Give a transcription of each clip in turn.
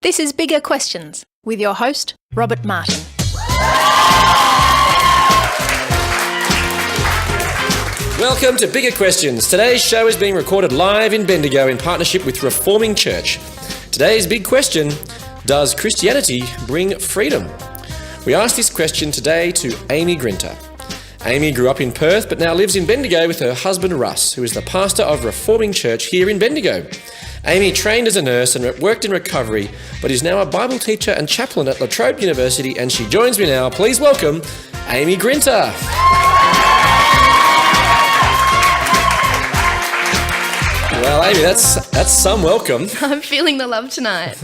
This is Bigger Questions with your host, Robert Martin. Welcome to Bigger Questions. Today's show is being recorded live in Bendigo in partnership with Reforming Church. Today's big question, does Christianity bring freedom? We asked this question today to Aimee Grinter. Aimee grew up in Perth but now lives in Bendigo with her husband Russ, who is the pastor of Reforming Church here in Bendigo. Aimee trained as a nurse and worked in recovery, but is now a Bible teacher and chaplain at La Trobe University, and she joins me now. Please welcome Aimee Grinter. Well, Aimee, that's some welcome. I'm feeling the love tonight.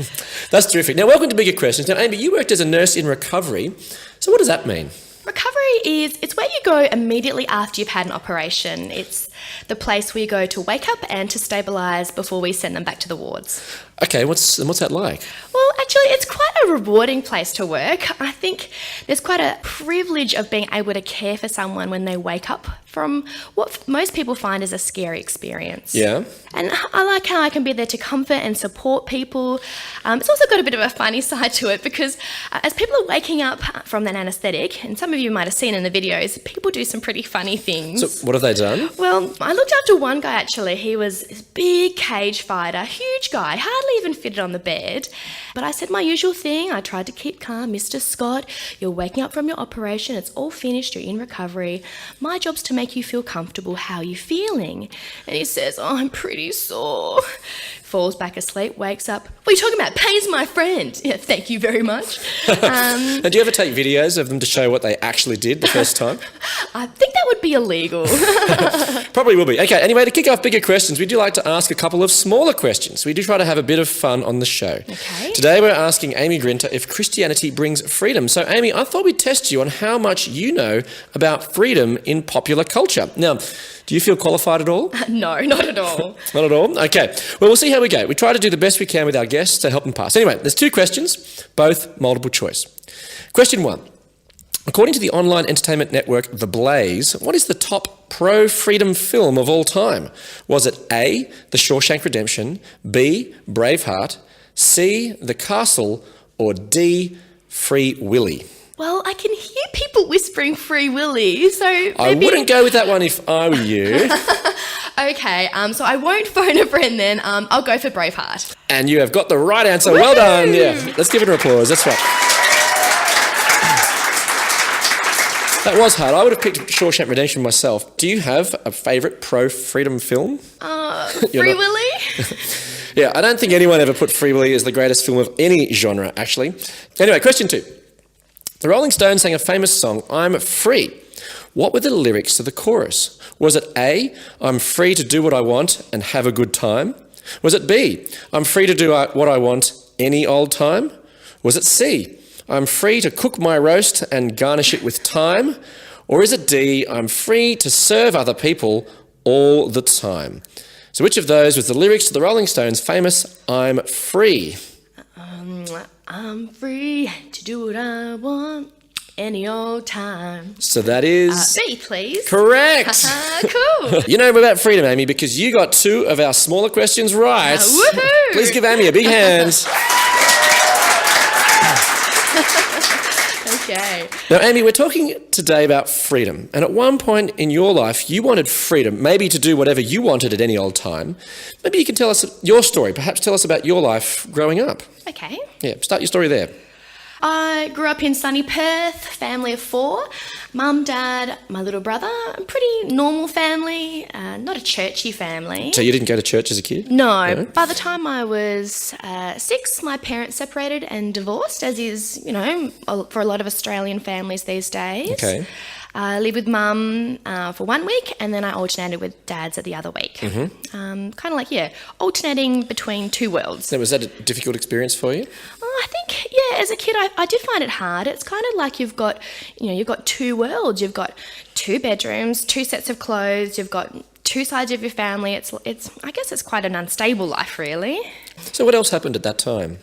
That's terrific. Now, welcome to Bigger Questions. Now, Aimee, you worked as a nurse in recovery. So what does that mean? Recovery it's where you go immediately after you've had an operation. It's the place where you go to wake up and to stabilise before we send them back to the wards. Okay, what's that like? Well, actually, it's quite a rewarding place to work. I think there's quite a privilege of being able to care for someone when they wake up from what most people find is a scary experience. Yeah. And I like how I can be there to comfort and support people. It's also got a bit of a funny side to it because as people are waking up from that anaesthetic, and some of you might have seen in the videos, people do some pretty funny things. So what have they done? Well, I looked after one guy actually. He was this big cage fighter, huge guy, hardly even fitted on the bed. But I said my usual thing. I tried to keep calm. Mr. Scott, you're waking up from your operation. It's all finished. You're in recovery. My job's to make you feel comfortable. How are you feeling? And he says, oh, I'm pretty sore. Falls back asleep, wakes up. What are you talking about? Pain's my friend. Yeah, thank you very much. And do you ever take videos of them to show what they actually did the first time? I think that would be illegal. Probably will be. Okay, anyway, to kick off Bigger Questions, we do like to ask a couple of smaller questions. We do try to have a bit of fun on the show. Okay. Today we're asking Aimee Grinter if Christianity brings freedom. So Aimee, I thought we'd test you on how much you know about freedom in popular culture. Now, do you feel qualified at all? No, not at all. Not at all? Okay. Well, we'll see how we go. We try to do the best we can with our guests to help them pass. Anyway, there's two questions, both multiple choice. Question 1. According to the online entertainment network The Blaze, what is the top pro-freedom film of all time? Was it A, The Shawshank Redemption, B, Braveheart, C, The Castle, or D, Free Willy? Well, I can hear people whispering Free Willy, so maybe... I wouldn't go with that one if I were you. Okay, so I won't phone a friend then. I'll go for Braveheart. And you have got the right answer. Woo-hoo! Well done. Yeah, let's give it an applause. That's right. That was hard. I would have picked Shawshank Redemption myself. Do you have a favourite pro-freedom film? Free Willy? Yeah, I don't think anyone ever put Free Willy as the greatest film of any genre, actually. Anyway, question 2. The Rolling Stones sang a famous song, I'm Free. What were the lyrics to the chorus? Was it A, I'm free to do what I want and have a good time? Was it B, I'm free to do what I want any old time? Was it C, I'm free to cook my roast and garnish it with thyme? Or is it D, I'm free to serve other people all the time? So which of those was the lyrics to the Rolling Stones' famous I'm Free? I'm free to do what I want any old time. So that is... B, please. Correct. Cool. You know about freedom, Aimee, because you got 2 of our smaller questions right. Woohoo! Please give Aimee a big hand. Okay. Now, Aimee, we're talking today about freedom. And at one point in your life, you wanted freedom, maybe to do whatever you wanted at any old time. Maybe you can tell us your story. Perhaps tell us about your life growing up. Okay. Yeah, start your story there. I grew up in sunny Perth, family of 4. Mum, Dad, my little brother. A pretty normal family, not a churchy family. So you didn't go to church as a kid? No. By the time I was 6, my parents separated and divorced, as is, for a lot of Australian families these days. Okay. I lived with Mum for 1 week, and then I alternated with Dad's at the other week. Mm-hmm. Kind of like, alternating between 2 worlds. So was that a difficult experience for you? I think, as a kid, I did find it hard. It's kind of like you've got 2 worlds. You've got 2 bedrooms, 2 sets of clothes. You've got 2 sides of your family. I guess it's quite an unstable life, really. So what else happened at that time?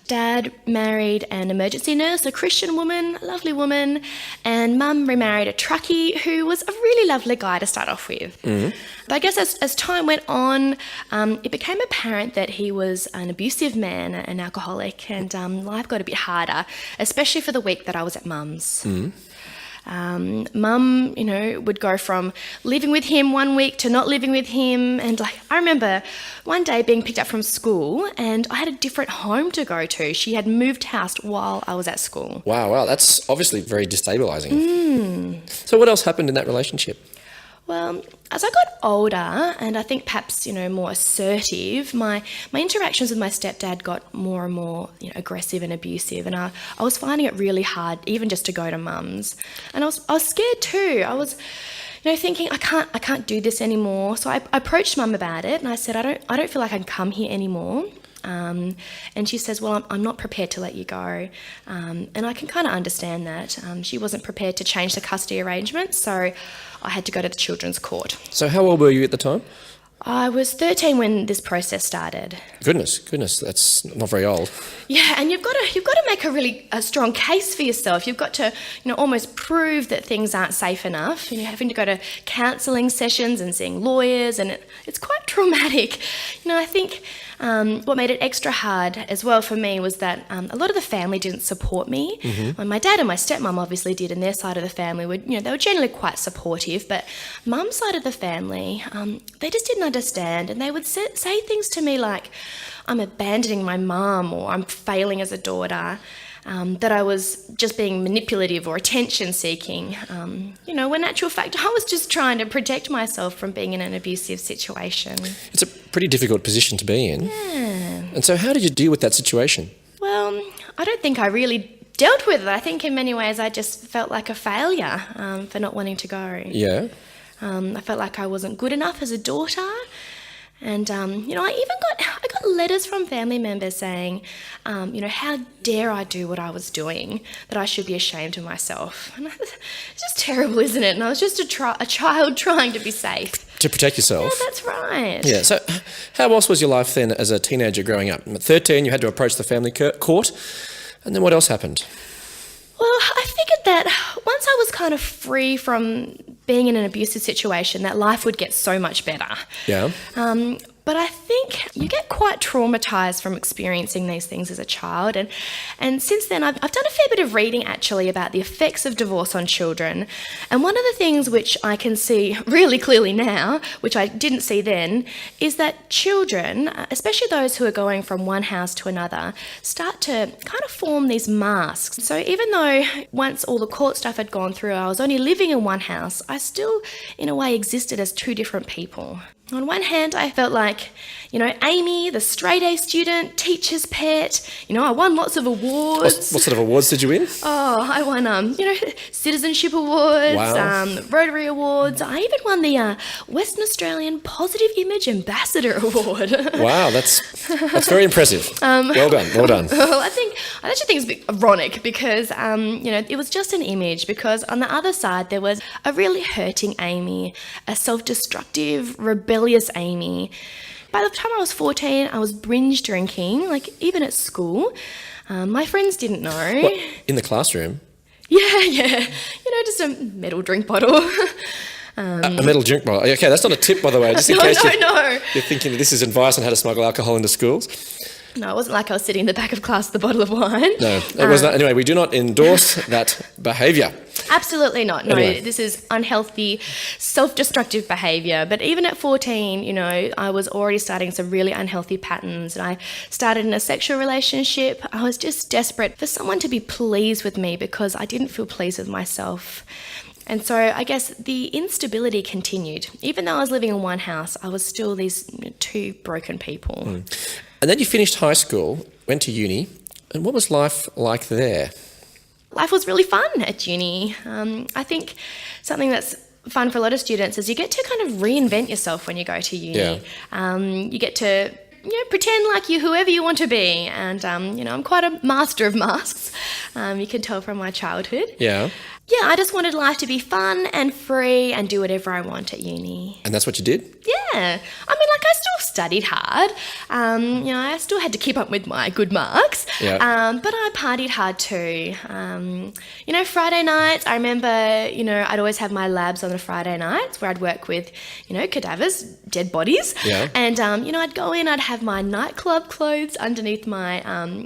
Dad married an emergency nurse, a Christian woman, a lovely woman, and Mum remarried a truckie who was a really lovely guy to start off with. But I guess as time went on, it became apparent that he was an abusive man, an alcoholic, and life got a bit harder, especially for the week that I was at Mum's. Mum, would go from living with him one week to not living with him. And I remember one day being picked up from school and I had a different home to go to. She had moved house while I was at school. Wow. That's obviously very destabilising. So what else happened in that relationship? Well, as I got older and I think perhaps, more assertive, my interactions with my stepdad got more and more, aggressive and abusive. And I was finding it really hard even just to go to Mum's. And I was scared too. I was, thinking I can't do this anymore. So I approached Mum about it and I said, I don't feel like I can come here anymore. And she says, well, I'm not prepared to let you go. And I can kind of understand that. She wasn't prepared to change the custody arrangement, so I had to go to the children's court. So how old were you at the time? I was 13 when this process started. Goodness, that's not very old. Yeah, and you've got to make a strong case for yourself. You've got to, almost prove that things aren't safe enough. And you're having to go to counselling sessions and seeing lawyers, and it's quite traumatic. I think what made it extra hard as well for me was that a lot of the family didn't support me. Well, my dad and my stepmom obviously did, and their side of the family were, they were generally quite supportive. But Mum's side of the family, they just didn't understand, and they would say things to me like, I'm abandoning my mum, or I'm failing as a daughter, that I was just being manipulative or attention seeking, when in actual fact I was just trying to protect myself from being in an abusive situation. It's a pretty difficult position to be in. Yeah. And so how did you deal with that situation? Well, I don't think I really dealt with it. I think in many ways I just felt like a failure for not wanting to go. Yeah. I felt like I wasn't good enough as a daughter. And, I got letters from family members saying, how dare I do what I was doing, that I should be ashamed of myself. And it's just terrible, isn't it? And I was just a child trying to be safe. To protect yourself? Yeah, that's right. Yeah, so how else was your life then as a teenager growing up? At 13, you had to approach the family court, and then what else happened? Well, I figured that once I was kind of free from being in an abusive situation, that life would get so much better. Yeah. But I think you get quite traumatised from experiencing these things as a child. And since then, I've done a fair bit of reading actually about the effects of divorce on children. And one of the things which I can see really clearly now, which I didn't see then, is that children, especially those who are going from one house to another, start to kind of form these masks. So even though once all the court stuff had gone through, I was only living in one house, I still, in a way, existed as two different people. On one hand, I felt like, Aimee, the straight-A student, teacher's pet. I won lots of awards. What sort of awards did you win? Oh, I won, citizenship awards, wow. Rotary awards. I even won the Western Australian Positive Image Ambassador Award. Wow, that's very impressive. Well done. Well, I actually think it's a bit ironic because, it was just an image, because on the other side there was a really hurting Aimee, a self-destructive, rebellious Aimee. By the time I was 14, I was binge drinking, even at school. My friends didn't know. What, in the classroom? Yeah. Just a metal drink bottle. A metal drink bottle. Okay, that's not a tip, by the way, just in case No. You're thinking this is advice on how to smuggle alcohol into schools. No, it wasn't like I was sitting in the back of class with a bottle of wine. No, it was not. Anyway, we do not endorse that behaviour. Absolutely not. No, Anyway. This is unhealthy, self-destructive behaviour. But even at 14, I was already starting some really unhealthy patterns. And I started in a sexual relationship. I was just desperate for someone to be pleased with me because I didn't feel pleased with myself. And so I guess the instability continued. Even though I was living in one house, I was still these two broken people. And then you finished high school, went to uni, and what was life like there? Life was really fun at uni. I think something that's fun for a lot of students is you get to kind of reinvent yourself when you go to uni. Yeah. You get to pretend like you're whoever you want to be. And, I'm quite a master of masks. You can tell from my childhood. Yeah. Yeah, I just wanted life to be fun and free and do whatever I want at uni. And that's what you did? Yeah. I studied hard. I still had to keep up with my good marks. Yeah. But I partied hard too. Friday nights, I remember, I'd always have my labs on the Friday nights where I'd work with, cadavers, dead bodies. Yeah. And, I'd go in, I'd have my nightclub clothes underneath my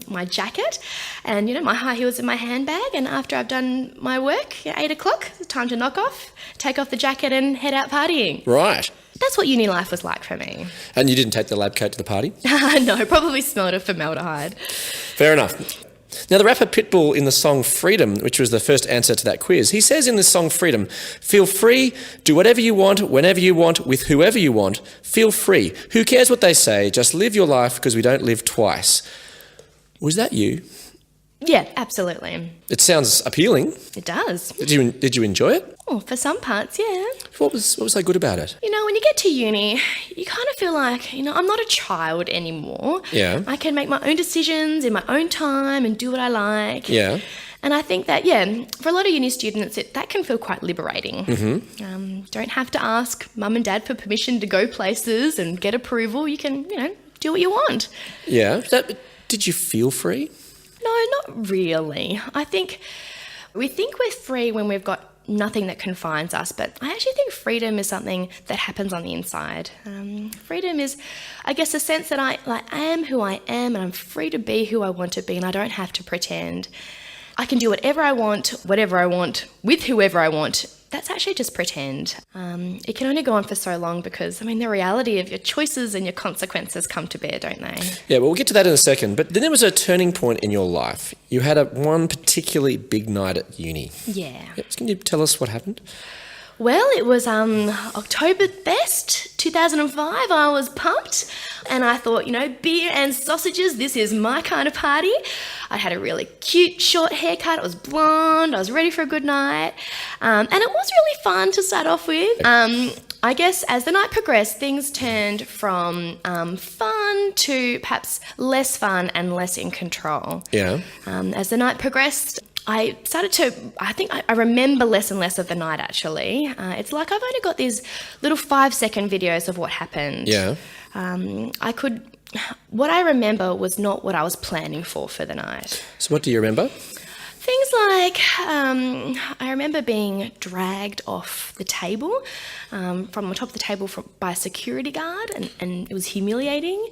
my jacket and, my high heels in my handbag. And after I've done my work at 8 o'clock, it's time to knock off, take off the jacket and head out partying. Right. That's what uni life was like for me. And you didn't take the lab coat to the party? No, probably smelled of formaldehyde. Fair enough. Now, the rapper Pitbull in the song Freedom, which was the first answer to that quiz, he says in the song Freedom, feel free, do whatever you want, whenever you want, with whoever you want, feel free. Who cares what they say? Just live your life because we don't live twice. Was that you? Yeah, absolutely. It sounds appealing. It does. Did you enjoy it? Oh, for some parts, yeah. What was so good about it? When you get to uni, you kind of feel like, I'm not a child anymore. Yeah. I can make my own decisions in my own time and do what I like. Yeah. And I think that, for a lot of uni students, that can feel quite liberating. Mm-hmm. Don't have to ask mum and dad for permission to go places and get approval. You can, do what you want. Yeah. Did you feel free? No, not really. I think we think we're free when we've got nothing that confines us, but I actually think freedom is something that happens on the inside. Freedom is, I guess, a sense that I am who I am and I'm free to be who I want to be and I don't have to pretend. I can do whatever I want, with whoever I want. That's actually just pretend. It can only go on for so long because, the reality of your choices and your consequences come to bear, don't they? Yeah, well, we'll get to that in a second. But then there was a turning point in your life. You had one particularly big night at uni. Yeah. Can you tell us what happened? Well, it was Oktoberfest 2005. I was pumped and I thought, beer and sausages, this is my kind of party. I had a really cute short haircut. It was blonde. I was ready for a good night. And it was really fun to start off with. I guess as the night progressed, things turned from fun to perhaps less fun and less in control. Yeah. As the night progressed, I remember less and less of the night, actually. It's like I've only got these little 5-second videos of what happened. Yeah. What I remember was not what I was planning for the night. So what do you remember? Things like I remember being dragged off the table, from on top of the table by a security guard, and it was humiliating.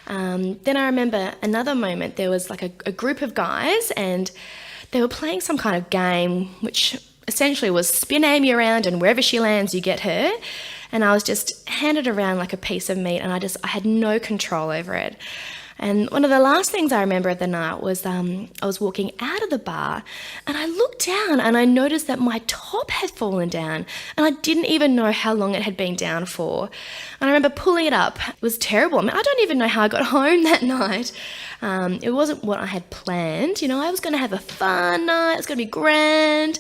Then I remember another moment, there was like a group of guys and they were playing some kind of game which essentially was spin Aimee around and wherever she lands you get her. And I was just handed around like a piece of meat and I had no control over it. And one of the last things I remember of the night was I was walking out of the bar and I looked down and I noticed that my top had fallen down and I didn't even know how long it had been down for. And I remember pulling it up. It was terrible. I don't even know how I got home that night. It wasn't what I had planned. I was going to have a fun night. It was going to be grand,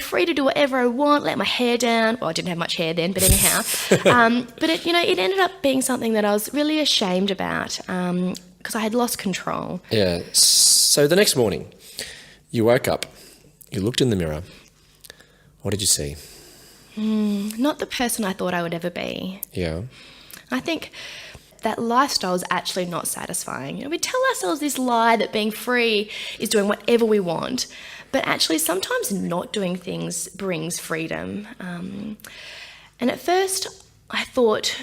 free to do whatever I want, let my hair down. Well, I didn't have much hair then, but anyhow. But it ended up being something that I was really ashamed about. Because I had lost control. Yeah. So the next morning, you woke up, you looked in the mirror. What did you see? Not the person I thought I would ever be. Yeah. I think that lifestyle is actually not satisfying. We tell ourselves this lie that being free is doing whatever we want, but actually sometimes not doing things brings freedom. And at first I thought,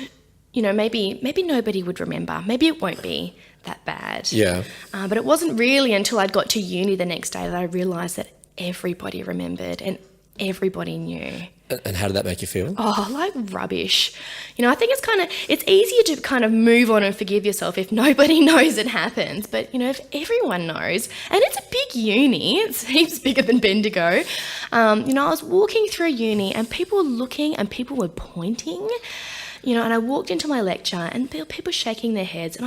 maybe nobody would remember. Maybe it won't be that bad. Yeah. But it wasn't really until I'd got to uni the next day that I realised that everybody remembered and everybody knew. And how did that make you feel? Oh, like rubbish. I think it's easier to kind of move on and forgive yourself if nobody knows it happens. But, if everyone knows, and it's a big uni, it's heaps bigger than Bendigo. I was walking through uni and people were looking and people were pointing, and I walked into my lecture and people shaking their heads and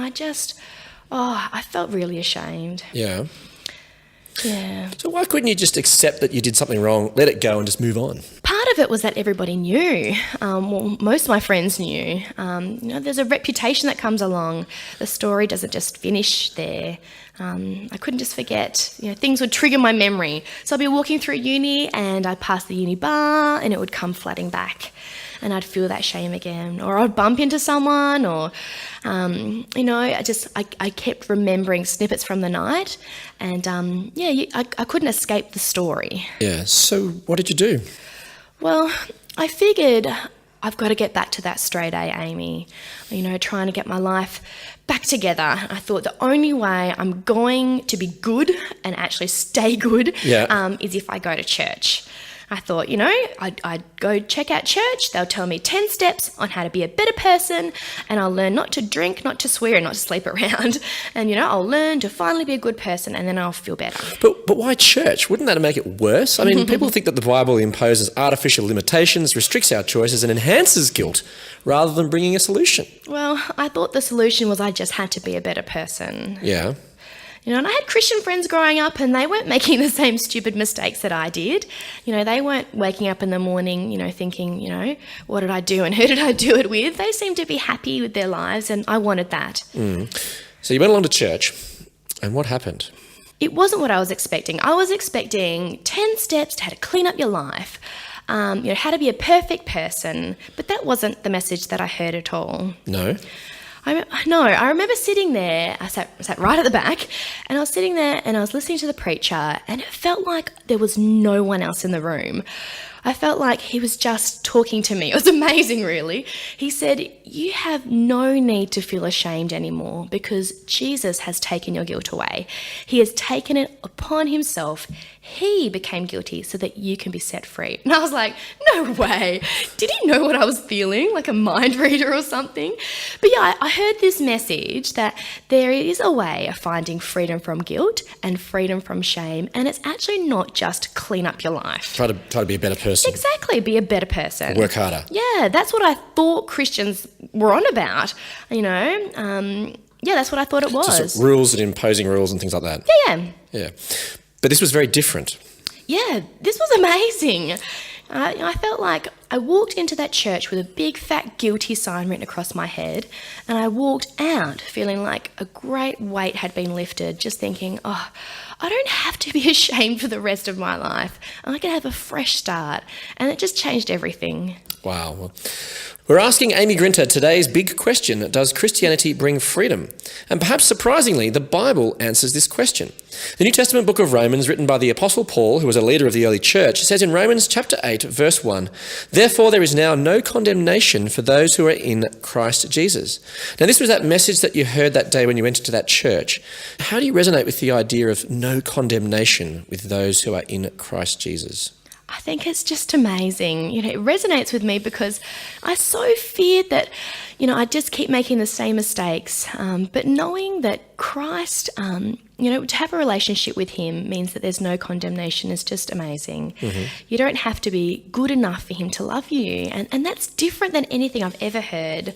I felt really ashamed. Yeah. Yeah. So why couldn't you just accept that you did something wrong, let it go and just move on? Part of of it was that everybody knew. Well, most of my friends knew. There's a reputation that comes along. The story doesn't just finish there. I couldn't just forget. Things would trigger my memory. So I'd be walking through uni and I'd pass the uni bar and it would come flooding back. And I'd feel that shame again. Or I'd bump into someone or, I kept remembering snippets from the night. And, I couldn't escape the story. Yeah, so what did you do? Well, I figured I've got to get back to that straight A, Aimee. Trying to get my life back together. I thought the only way I'm going to be good and actually stay good is if I go to church. I thought, I'd go check out church. They'll tell me 10 steps on how to be a better person, and I'll learn not to drink, not to swear, and not to sleep around. And, I'll learn to finally be a good person, and then I'll feel better. But why church? Wouldn't that make it worse? I mean, people think that the Bible imposes artificial limitations, restricts our choices, and enhances guilt rather than bringing a solution. Well, I thought the solution was I just had to be a better person. Yeah. And I had Christian friends growing up and they weren't making the same stupid mistakes that I did. They weren't waking up in the morning, thinking, what did I do and who did I do it with? They seemed to be happy with their lives and I wanted that. So you went along to church and what happened? It wasn't what I was expecting. I was expecting 10 steps to how to clean up your life, how to be a perfect person. But that wasn't the message that I heard at all. No? I remember sitting there, I sat right at the back, and I was sitting there and I was listening to the preacher and it felt like there was no one else in the room. I felt like he was just talking to me. It was amazing, really. He said, you have no need to feel ashamed anymore because Jesus has taken your guilt away. He has taken it upon himself. He became guilty so that you can be set free. And I was like, no way. Did he know what I was feeling? Like a mind reader or something? But yeah, I heard this message that there is a way of finding freedom from guilt and freedom from shame. And it's actually not just clean up your life. Try to be a better person. Exactly, be a better person. Work harder. Yeah, that's what I thought Christians were on about, that's what I thought it was. Just rules and imposing rules and things like that. Yeah. But this was very different. Yeah, this was amazing. I felt like I walked into that church with a big fat guilty sign written across my head, and I walked out feeling like a great weight had been lifted, just thinking, I don't have to be ashamed for the rest of my life. I can have a fresh start. And it just changed everything. Wow. Well, we're asking Aimee Grinter today's big question: does Christianity bring freedom? And perhaps surprisingly, the Bible answers this question. The New Testament book of Romans, written by the Apostle Paul, who was a leader of the early church, says in Romans chapter 8, verse 1, "Therefore there is now no condemnation for those who are in Christ Jesus." Now this was that message that you heard that day when you went into that church. How do you resonate with the idea of no condemnation with those who are in Christ Jesus? I think it's just amazing. It resonates with me because I so feared that, I just keep making the same mistakes. But knowing that Christ, to have a relationship with him means that there's no condemnation is just amazing. Mm-hmm. You don't have to be good enough for him to love you. And that's different than anything I've ever heard.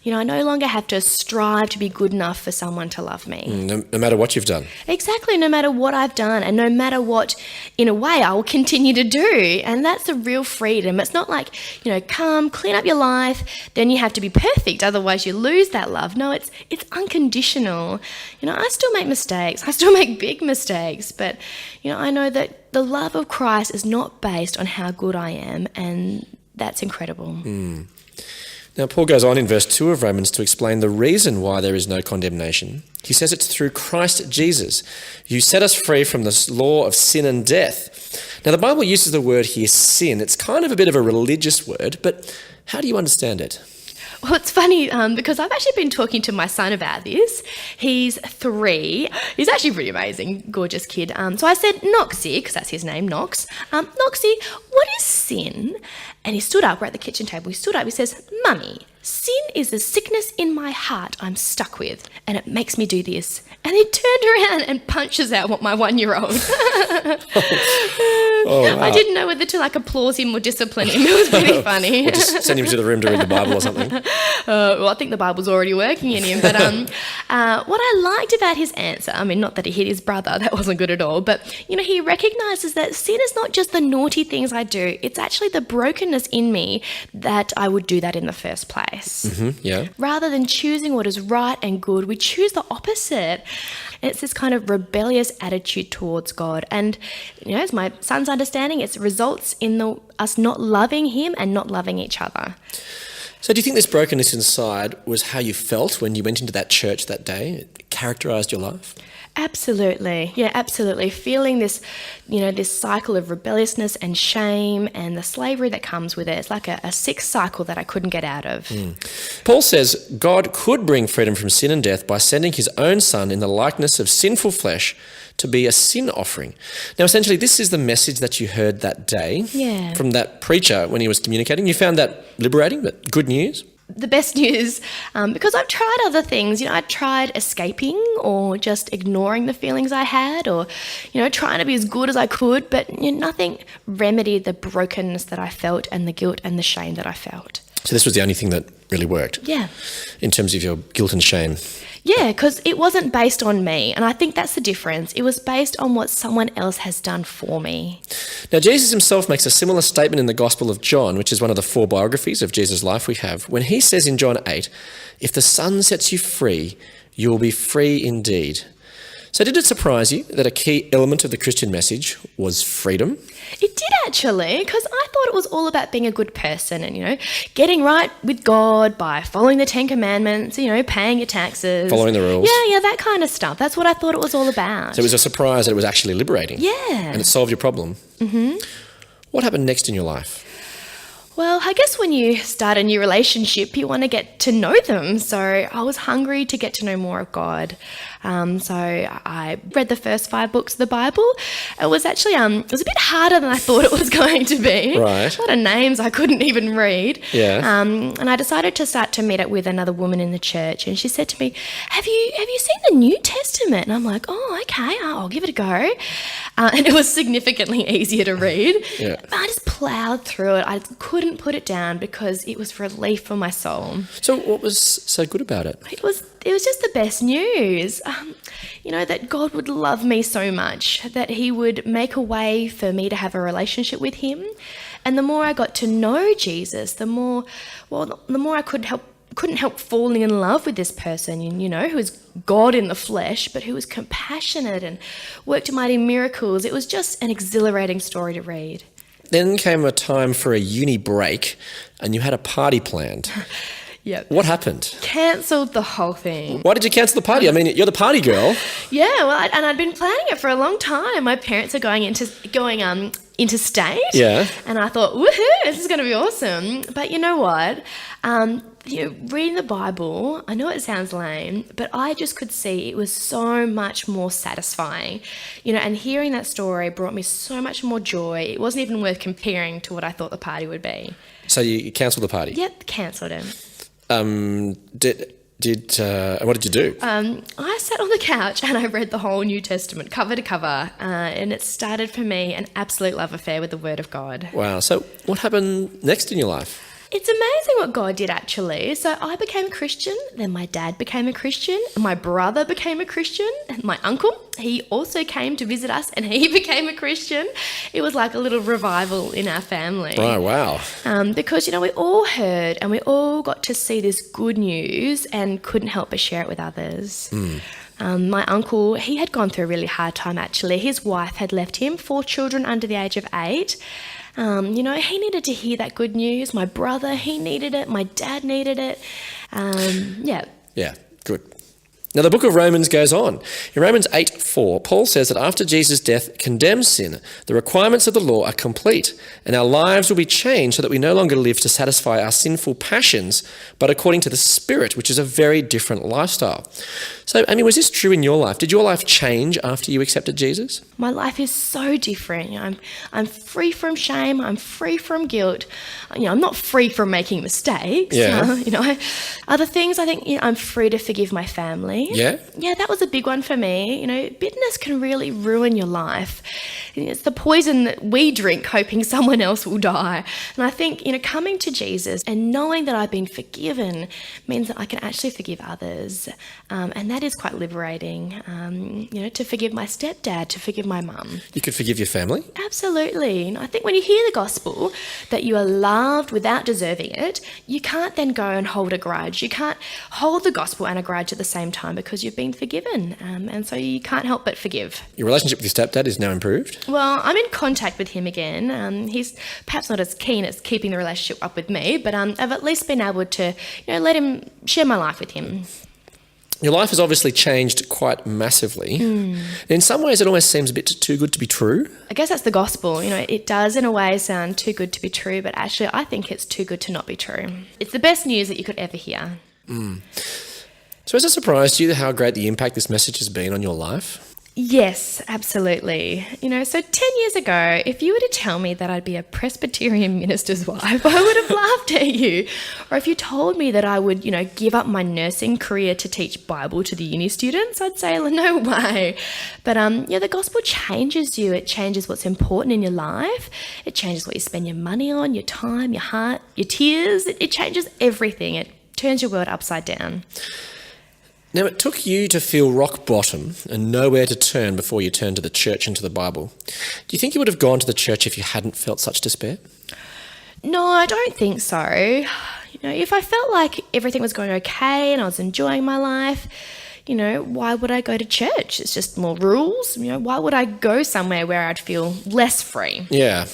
I no longer have to strive to be good enough for someone to love me. No matter what you've done. Exactly, no matter what I've done and no matter what, in a way, I will continue to do. And that's a real freedom. It's not like, come, clean up your life, then you have to be perfect, otherwise you lose that love. No, it's unconditional. I still make mistakes. I still make big mistakes. But, I know that the love of Christ is not based on how good I am, and that's incredible. Now, Paul goes on in verse 2 of Romans to explain the reason why there is no condemnation. He says it's through Christ Jesus. You set us free from the law of sin and death. Now, the Bible uses the word here, sin. It's kind of a bit of a religious word, but how do you understand it? Well, it's funny because I've actually been talking to my son about this. He's 3. He's actually pretty amazing, gorgeous kid. So I said, Noxie, because that's his name, Nox. Noxie, what is sin? And he stood up, we're at the kitchen table, he stood up, he says, Mummy, sin is the sickness in my heart I'm stuck with, and it makes me do this. And he turned around and punches out my 1-year-old. Wow. I didn't know whether to applaud him or discipline him. It was pretty funny. Or just send him to the room to read the Bible or something. Well, I think the Bible's already working in him. But what I liked about his answer, I mean, not that he hit his brother, that wasn't good at all, but, he recognises that sin is not just the naughty things I do, it's actually the brokenness in me that I would do that in the first place. Mm-hmm, yeah. Rather than choosing what is right and good, we choose the opposite. And it's this kind of rebellious attitude towards God. And, as my son's understanding, it results in us not loving him and not loving each other. So do you think this brokenness inside was how you felt when you went into that church that day? It characterised your life? Absolutely. Yeah, absolutely. Feeling this, this cycle of rebelliousness and shame and the slavery that comes with it. It's like a sick cycle that I couldn't get out of. Paul says God could bring freedom from sin and death by sending his own son in the likeness of sinful flesh to be a sin offering. Now, essentially, this is the message that you heard that day from that preacher when he was communicating. You found that liberating, but good news? The best news, because I've tried other things. I tried escaping or just ignoring the feelings I had or, trying to be as good as I could, but nothing remedied the brokenness that I felt and the guilt and the shame that I felt. So this was the only thing that really worked? Yeah. In terms of your guilt and shame? Yeah, because it wasn't based on me, and I think that's the difference. It was based on what someone else has done for me. Now, Jesus himself makes a similar statement in the Gospel of John, which is one of the 4 biographies of Jesus' life we have, when he says in John 8, "If the Son sets you free, you will be free indeed." So did it surprise you that a key element of the Christian message was freedom? It did actually, because I thought it was all about being a good person and, getting right with God by following the 10 Commandments, paying your taxes. Following the rules. Yeah, that kind of stuff. That's what I thought it was all about. So it was a surprise that it was actually liberating. Yeah. And it solved your problem. Mm-hmm. What happened next in your life? Well, I guess when you start a new relationship, you want to get to know them. So I was hungry to get to know more of God. So I read the first 5 books of the Bible. It was actually it was a bit harder than I thought it was going to be. Right. A lot of names I couldn't even read. Yeah. And I decided to start to meet up with another woman in the church, and she said to me, "Have you seen the New Testament?" And I'm like, "Oh, okay, I'll give it a go." And it was significantly easier to read. Yeah. I just ploughed through it. I couldn't put it down because it was relief for my soul. So what was so good about it? It was just the best news. That God would love me so much, that he would make a way for me to have a relationship with him. And the more I got to know Jesus, the more I couldn't help falling in love with this person, who is God in the flesh, but who was compassionate and worked mighty miracles. It was just an exhilarating story to read. Then came a time for a uni break and you had a party planned. Yep. What happened? Cancelled the whole thing. Why did you cancel the party? I mean, you're the party girl. Yeah, well, and I'd been planning it for a long time. My parents are going interstate. Yeah. And I thought, woohoo, this is going to be awesome. But you know what? Reading the Bible, I know it sounds lame, but I just could see it was so much more satisfying. And hearing that story brought me so much more joy. It wasn't even worth comparing to what I thought the party would be. So you cancelled the party? Yep, cancelled it. What did you do? I sat on the couch and I read the whole New Testament cover to cover, and it started for me an absolute love affair with the Word of God. Wow. So what happened next in your life? It's amazing what God did, actually. So I became a Christian, then my dad became a Christian, my brother became a Christian, and my uncle, he also came to visit us and he became a Christian. It was like a little revival in our family. Oh, wow. Because, we all heard and we all got to see this good news and couldn't help but share it with others. My uncle, he had gone through a really hard time, actually. His wife had left him 4 children under the age of 8. He needed to hear that good news. My brother, he needed it. My dad needed it. Yeah, good. Now, the book of Romans goes on. In Romans 8:4, Paul says that after Jesus' death condemns sin, the requirements of the law are complete, and our lives will be changed so that we no longer live to satisfy our sinful passions, but according to the Spirit, which is a very different lifestyle. So, Aimee, was this true in your life? Did your life change after you accepted Jesus? My life is so different. I'm free from shame. I'm free from guilt. I'm not free from making mistakes. Yeah. Other things, I think I'm free to forgive my family. Yeah? Yeah, that was a big one for me. Bitterness can really ruin your life. It's the poison that we drink hoping someone else will die. And I think, coming to Jesus and knowing that I've been forgiven means that I can actually forgive others. And that is quite liberating, to forgive my stepdad, to forgive my mum. You could forgive your family? Absolutely. I think when you hear the gospel, that you are loved without deserving it, you can't then go and hold a grudge. You can't hold the gospel and a grudge at the same time because you've been forgiven. And so you can't help but forgive. Your relationship with your stepdad is now improved? Well, I'm in contact with him again. He's perhaps not as keen as keeping the relationship up with me, but I've at least been able to, let him share my life with him. Your life has obviously changed quite massively. In some ways, it almost seems a bit too good to be true. I guess that's the gospel. It does in a way sound too good to be true, but actually I think it's too good to not be true. It's the best news that you could ever hear. So has it surprised you how great the impact this message has been on your life? Yes, absolutely. So 10 years ago, if you were to tell me that I'd be a Presbyterian minister's wife, I would have laughed at you. Or if you told me that I would, give up my nursing career to teach Bible to the uni students, I'd say, no way. But, the gospel changes you. It changes what's important in your life. It changes what you spend your money on, your time, your heart, your tears. It changes everything. It turns your world upside down. Now, it took you to feel rock bottom and nowhere to turn before you turned to the church and to the Bible. Do you think you would have gone to the church if you hadn't felt such despair? No, I don't think so. If I felt like everything was going okay and I was enjoying my life, why would I go to church? It's just more rules. Why would I go somewhere where I'd feel less free? Yeah.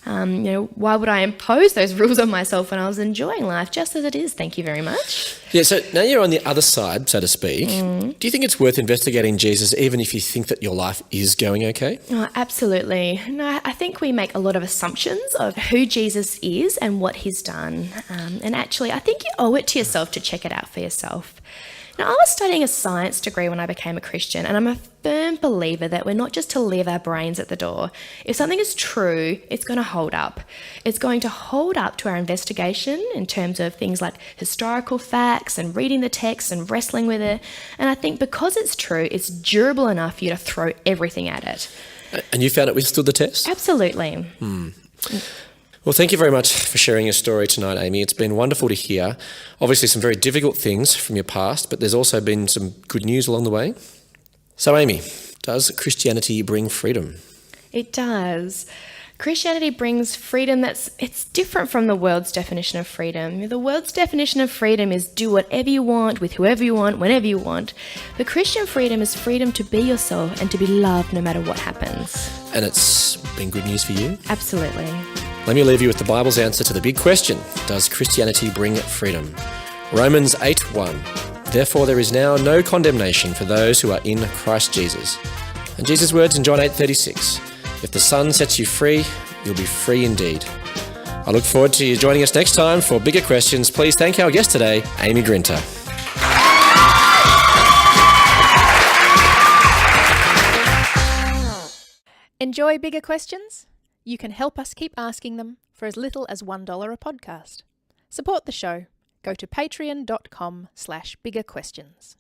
Why would I impose those rules on myself when I was enjoying life just as it is? Thank you very much. Yeah, so now you're on the other side, so to speak. Do you think it's worth investigating Jesus even if you think that your life is going okay? Oh, absolutely. No, I think we make a lot of assumptions of who Jesus is and what he's done. And actually, I think you owe it to yourself to check it out for yourself. Now, I was studying a science degree when I became a Christian, and I'm a firm believer that we're not just to leave our brains at the door. If something is true, it's going to hold up. It's going to hold up to our investigation in terms of things like historical facts and reading the text and wrestling with it. And I think because it's true, it's durable enough for you to throw everything at it. And you found it withstood the test? Absolutely. Well, thank you very much for sharing your story tonight, Aimee. It's been wonderful to hear. Obviously, some very difficult things from your past, but there's also been some good news along the way. So, Aimee, does Christianity bring freedom? It does. Christianity brings freedom it's different from the world's definition of freedom. The world's definition of freedom is do whatever you want, with whoever you want, whenever you want. But Christian freedom is freedom to be yourself and to be loved no matter what happens. And it's been good news for you? Absolutely. Let me leave you with the Bible's answer to the big question. Does Christianity bring freedom? Romans 8:1. Therefore there is now no condemnation for those who are in Christ Jesus. And Jesus' words in John 8:36. If the Son sets you free, you'll be free indeed. I look forward to you joining us next time for bigger questions. Please thank our guest today, Aimee Grinter. Enjoy bigger questions? You can help us keep asking them for as little as $1 a podcast. Support the show. Go to patreon.com/biggerquestions.